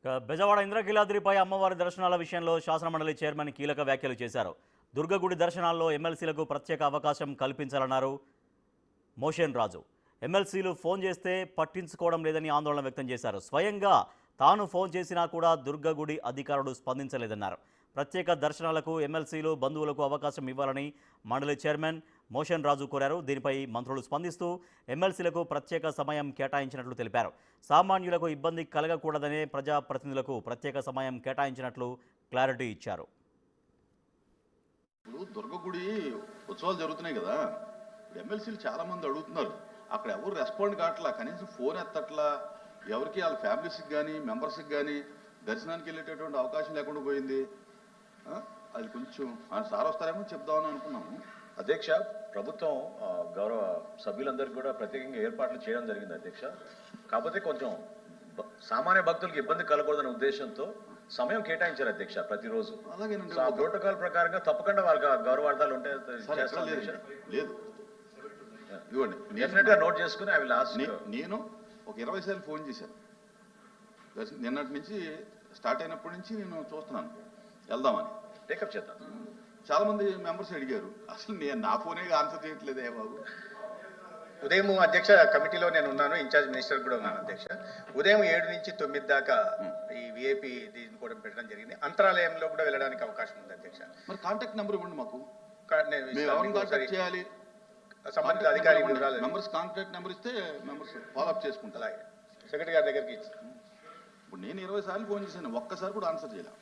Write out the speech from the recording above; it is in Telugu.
బెజవాడ ఇంద్రకీలాద్రిపై అమ్మవారి దర్శనాల విషయంలో శాసనమండలి చైర్మన్ కీలక వ్యాఖ్యలు చేశారు. దుర్గగుడి దర్శనాల్లో ఎమ్మెల్సీలకు ప్రత్యేక అవకాశం కల్పించాలన్నారు మోషన్ రాజు. ఎమ్మెల్సీలు ఫోన్ చేస్తే పట్టించుకోవడం లేదని ఆందోళన వ్యక్తం చేశారు. స్వయంగా తాను ఫోన్ చేసినా కూడా దుర్గగుడి అధికారులు స్పందించలేదన్నారు. ప్రత్యేక దర్శనాలకు ఎమ్మెల్సీలు బంధువులకు అవకాశం ఇవ్వాలని మండలి చైర్మన్ మోషన్ రాజు కోరారు. దీనిపై మంత్రులు స్పందిస్తూ ఎమ్మెల్సీలకు ప్రత్యేక సమయం కేటాయించినట్లు తెలిపారు. సామాన్యులకు ఇబ్బంది కలగకూడదనే ప్రజాప్రతినిధులకు ప్రత్యేక సమయం కేటాయించినట్లు క్లారిటీ ఇచ్చారు. ఇప్పుడు దుర్గగుడి ఉత్సవాలు జరుగుతున్నాయి కదా, ఎమ్మెల్సీలు చాలా మంది అడుగుతున్నారు. అక్కడ ఎవరు రెస్పాండ్ కావట్లా, కనీసం ఫోన్ ఎత్తట్లా. ఎవరికి వాళ్ళ ఫ్యామిలీస్కి కానీ మెంబర్స్కి కానీ దర్శనానికి వెళ్ళేటటువంటి అవకాశం లేకుండా పోయింది. అది కొంచెం సార్ వస్తారేమో చెప్దామని అనుకున్నాము. అధ్యక్ష, ప్రభుత్వం గౌరవ సభ్యులందరికీ కూడా ప్రత్యేకంగా ఏర్పాట్లు చేయడం జరిగింది అధ్యక్ష. కాకపోతే కొంచెం సామాన్య భక్తులకు ఇబ్బంది కలగకూడదనే ఉద్దేశంతో సమయం కేటాయించారు అధ్యక్ష. ప్రతిరోజు అలాగేనండి, ఆ ప్రోటోకాల్ ప్రకారంగా తప్పకుండా వాళ్ళకి గౌరవార్థాలు ఉంటే లేదు. ఇవ్వండి, డెఫినెట్ గా నోట్ చేసుకుని అవి లాస్ట్. నేను ఒక 20 సార్లు ఫోన్ చేశాను. నిన్నటి నుంచి స్టార్ట్ అయినప్పటి నుంచి నేను చూస్తున్నాను వెళ్దామని. టేకప్ చేద్దాం. చాలా మంది మెంబర్స్ అడిగారు, అసలు నేను నా ఫోనే ఆన్సర్ చేయట్లేదే బాబు. ఉదయం అధ్యక్ష కమిటీలో నేను ఉన్నాను, ఇన్ఛార్జ్ మినిస్టర్ కూడా ఉన్నాను అధ్యక్ష. ఉదయం 7 నుంచి 9 దాకా ఈ విఐపి దీన్ని కూడా పెట్టడం జరిగింది. అంతరాలయంలో కూడా వెళ్ళడానికి అవకాశం ఉంది అధ్యక్ష. మరి కాంటాక్ట్ నెంబర్ ఇవ్వండి మాకు. చేయాలి సంబంధిత అధికారి మెంబర్స్ కాంటాక్ట్ నెంబర్ ఇస్తే మెంబర్స్ ఫాలోఅప్ చేసుకుంటారు. సెక్రటరీ గారి దగ్గరికి ఇప్పుడు నేను 20 సార్లు ఫోన్ చేశాను, ఒక్కసారి కూడా ఆన్సర్ చేయలే.